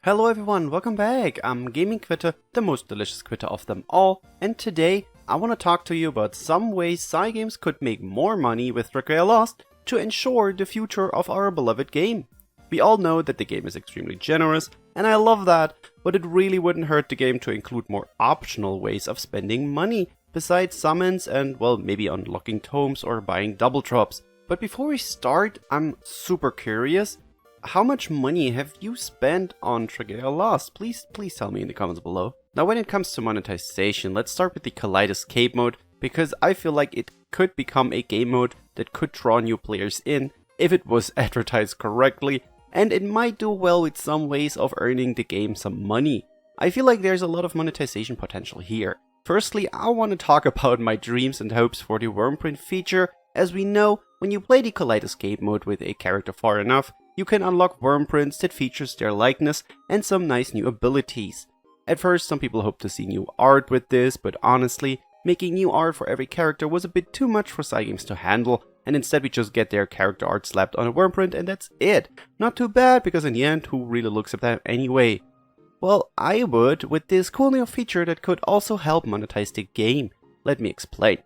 Hello everyone, welcome back. I'm Gaming Quitte, the most delicious Quitte of them all, and today I want to talk to you about some ways Cygames could make more money with Dragalia Lost to ensure the future of our beloved game. We all know that the game is extremely generous, and I love that, but it really wouldn't hurt the game to include more optional ways of spending money, besides summons and, well, maybe unlocking tomes or buying double drops. But before we start, I'm super curious. How much money have you spent on Dragalia Lost? Please tell me in the comments below. Now when it comes to monetization, let's start with the Kaleidoscape mode, because I feel like it could become a game mode that could draw new players in if it was advertised correctly, and it might do well with some ways of earning the game some money. I feel like there's a lot of monetization potential here. Firstly, I want to talk about my dreams and hopes for the Wormprint feature. As we know, when you play the Kaleidoscape mode with a character far enough, you can unlock wormprints that features their likeness and some nice new abilities. At first, some people hoped to see new art with this, but honestly, making new art for every character was a bit too much for Cygames to handle, and instead we just get their character art slapped on a wormprint and that's it. Not too bad, because in the end, who really looks at that anyway? Well, I would, with this cool new feature that could also help monetize the game. Let me explain.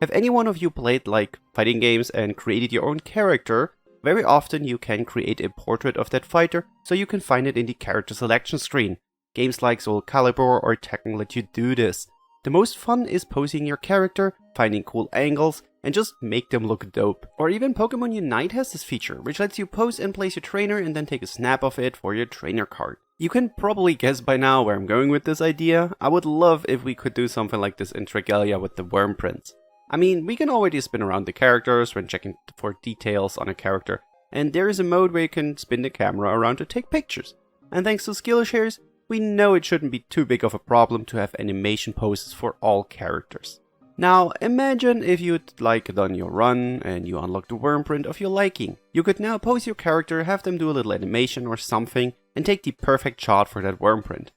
Have any one of you played like fighting games and created your own character? Very often you can create a portrait of that fighter, so you can find it in the character selection screen. Games like Soul Calibur or Tekken let you do this. The most fun is posing your character, finding cool angles, and just make them look dope. Or even Pokemon Unite has this feature, which lets you pose and place your trainer and then take a snap of it for your trainer card. You can probably guess by now where I'm going with this idea. I would love if we could do something like this in Dragalia with the wormprints. I mean, we can already spin around the characters when checking for details on a character, and there is a mode where you can spin the camera around to take pictures. And thanks to Skillshares, we know it shouldn't be too big of a problem to have animation poses for all characters. Now, imagine if you'd done your run and you unlock the wormprint of your liking. You could now pose your character, have them do a little animation or something, and take the perfect shot for that wormprint.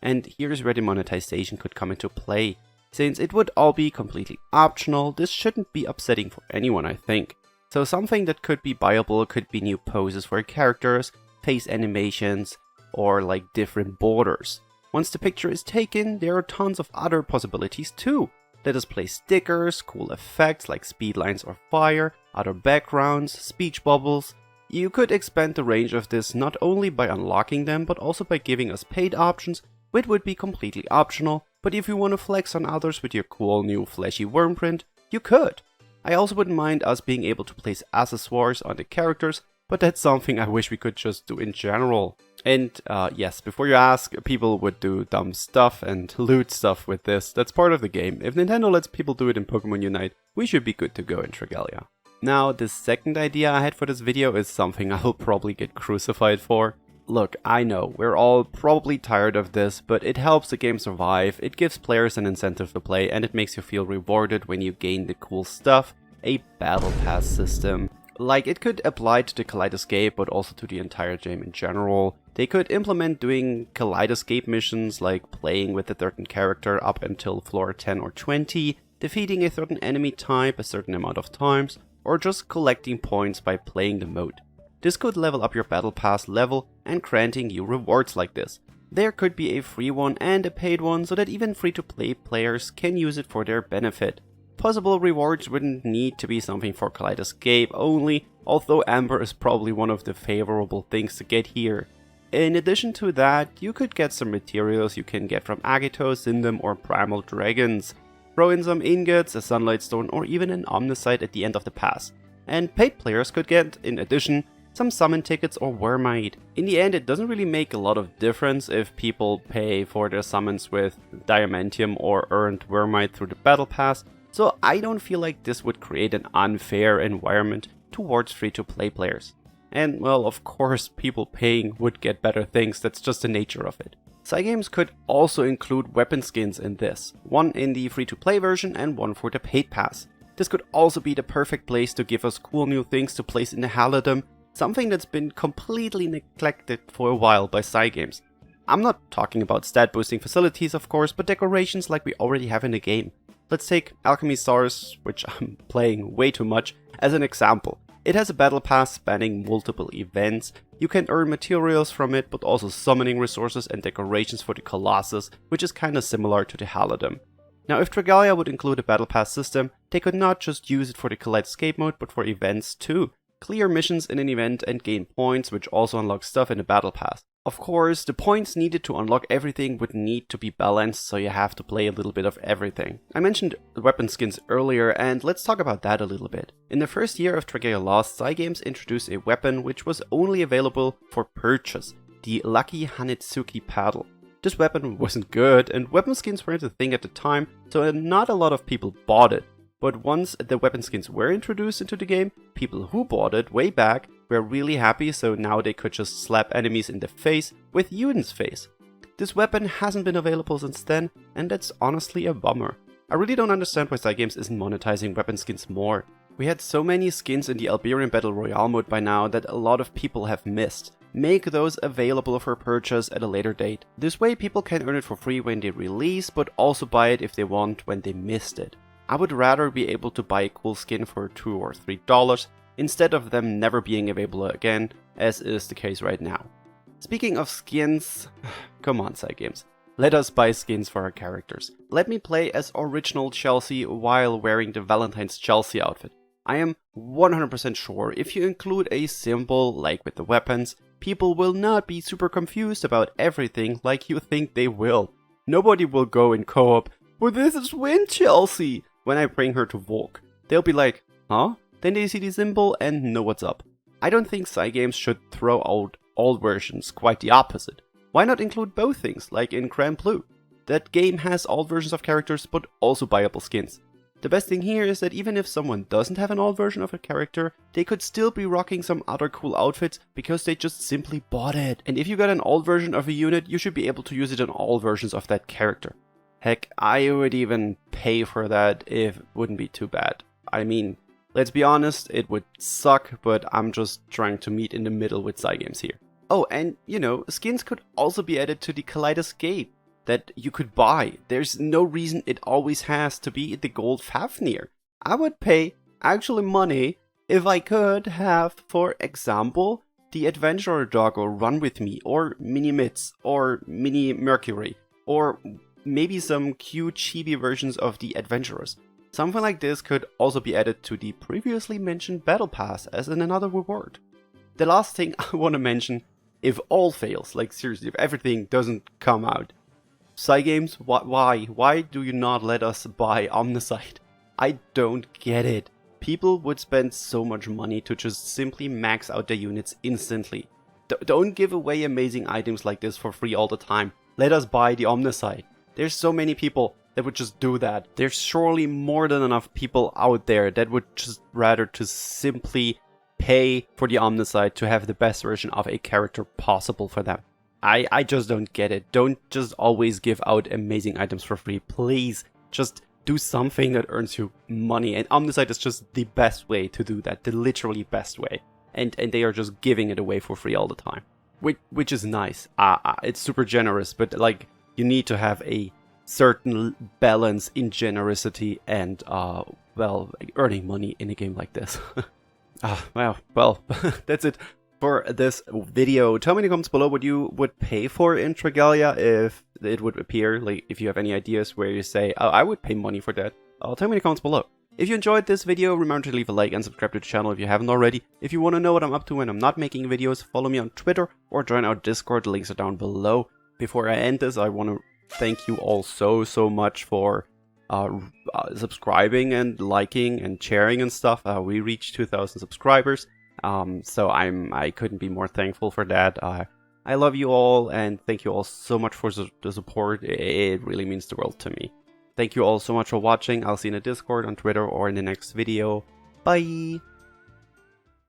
And here's where the monetization could come into play. Since it would all be completely optional, this shouldn't be upsetting for anyone, I think. So something that could be buyable could be new poses for characters, face animations, or different borders. Once the picture is taken, there are tons of other possibilities too. Let us place stickers, cool effects like speed lines or fire, other backgrounds, speech bubbles. You could expand the range of this not only by unlocking them, but also by giving us paid options, which would be completely optional. But if you want to flex on others with your cool new flashy wormprint, you could. I also wouldn't mind us being able to place accessories on the characters, but that's something I wish we could just do in general. And yes, before you ask, people would do dumb stuff and loot stuff with this. That's part of the game. If Nintendo lets people do it in Pokemon Unite, we should be good to go in Dragalia. Now, the second idea I had for this video is something I will probably get crucified for. Look, I know, we're all probably tired of this, but it helps the game survive, it gives players an incentive to play, and it makes you feel rewarded when you gain the cool stuff. A battle pass system. It could apply to the Kaleidoscape, but also to the entire game in general. They could implement doing Kaleidoscape missions, like playing with a certain character up until floor 10 or 20, defeating a certain enemy type a certain amount of times, or just collecting points by playing the mode. This could level up your battle pass level and granting you rewards like this. There could be a free one and a paid one, so that even free-to-play players can use it for their benefit. Possible rewards wouldn't need to be something for Kaleidoscape only, although Amber is probably one of the favorable things to get here. In addition to that, you could get some materials you can get from Agito, Zindam or Primal Dragons. Throw in some ingots, a Sunlight Stone or even an Omnisite at the end of the pass. And paid players could get, in addition, some summon tickets or Wormite. In the end, it doesn't really make a lot of difference if people pay for their summons with Diamantium or earned Wormite through the battle pass, so I don't feel like this would create an unfair environment towards free-to-play players. And well, of course, people paying would get better things, that's just the nature of it. Cygames could also include weapon skins in this, one in the free-to-play version and one for the paid pass. This could also be the perfect place to give us cool new things to place in the Halidom, something that's been completely neglected for a while by Cygames. I'm not talking about stat boosting facilities of course, but decorations like we already have in the game. Let's take Alchemy Stars, which I'm playing way too much, as an example. It has a battle pass spanning multiple events. You can earn materials from it, but also summoning resources and decorations for the Colossus, which is kinda similar to the Halidom. Now, if Dragalia would include a battle pass system, they could not just use it for the Collide Escape mode, but for events too. Clear missions in an event and gain points, which also unlock stuff in the battle pass. Of course, the points needed to unlock everything would need to be balanced, so you have to play a little bit of everything. I mentioned the weapon skins earlier, and let's talk about that a little bit. In the first year of Dragalia Lost, Cygames introduced a weapon which was only available for purchase, the Lucky Hanetsuki paddle. This weapon wasn't good, and weapon skins weren't a thing at the time, so not a lot of people bought it. But once the weapon skins were introduced into the game, people who bought it way back were really happy, so now they could just slap enemies in the face with Yuden's face. This weapon hasn't been available since then, and that's honestly a bummer. I really don't understand why Cygames isn't monetizing weapon skins more. We had so many skins in the Alberian Battle Royale mode by now that a lot of people have missed. Make those available for purchase at a later date. This way people can earn it for free when they release, but also buy it if they want when they missed it. I would rather be able to buy a cool skin for $2 or $3 instead of them never being available again, as is the case right now. Speaking of skins, come on Cygames, let us buy skins for our characters. Let me play as original Chelsea while wearing the Valentine's Chelsea outfit. I am 100% sure if you include a symbol like with the weapons, people will not be super confused about everything like you think they will. Nobody will go in co-op, "But this is Win Chelsea," when I bring her to Volk. They'll be like, huh? Then they see the symbol and know what's up. I don't think Cygames should throw out all versions, quite the opposite. Why not include both things, like in Grand Blue? That game has all versions of characters, but also buyable skins. The best thing here is that even if someone doesn't have an all version of a character, they could still be rocking some other cool outfits because they just simply bought it. And if you got an all version of a unit, you should be able to use it in all versions of that character. Heck, I would even pay for that if it wouldn't be too bad. I mean, let's be honest, it would suck, but I'm just trying to meet in the middle with Cygames here. Oh, and you know, skins could also be added to the Collide Escape that you could buy. There's no reason it always has to be the gold Fafnir. I would pay actually money if I could have, for example, the Adventurer Doggo run with me, or Mini Mitz, or Mini Mercury, or maybe some cute chibi versions of the Adventurers. Something like this could also be added to the previously mentioned Battle Pass as another reward. The last thing I want to mention, if all fails, like seriously, if everything doesn't come out, Cygames, why do you not let us buy Omnicide? I don't get it. People would spend so much money to just simply max out their units instantly. Don't give away amazing items like this for free all the time. Let us buy the Omnicide. There's so many people that would just do that. There's surely more than enough people out there that would just rather to simply pay for the Omnicide to have the best version of a character possible for them. I just don't get it. Don't just always give out amazing items for free. Please, just do something that earns you money. And Omnicide is just the best way to do that. The literally best way. And they are just giving it away for free all the time. Which is nice. It's super generous, but like, you need to have a certain balance in generosity and, well, earning money in a game like this. Well, that's it for this video. Tell me in the comments below what you would pay for in Dragalia if it would appear. Like, if you have any ideas where you say, oh, I would pay money for that, tell me in the comments below. If you enjoyed this video, remember to leave a like and subscribe to the channel if you haven't already. If you want to know what I'm up to when I'm not making videos, follow me on Twitter or join our Discord. The links are down below. Before I end this, I want to thank you all so much for subscribing and liking and sharing and stuff. We reached 2,000 subscribers, so I couldn't be more thankful for that. I love you all, and thank you all so much for the support. It really means the world to me. Thank you all so much for watching. I'll see you in the Discord, on Twitter, or in the next video. Bye!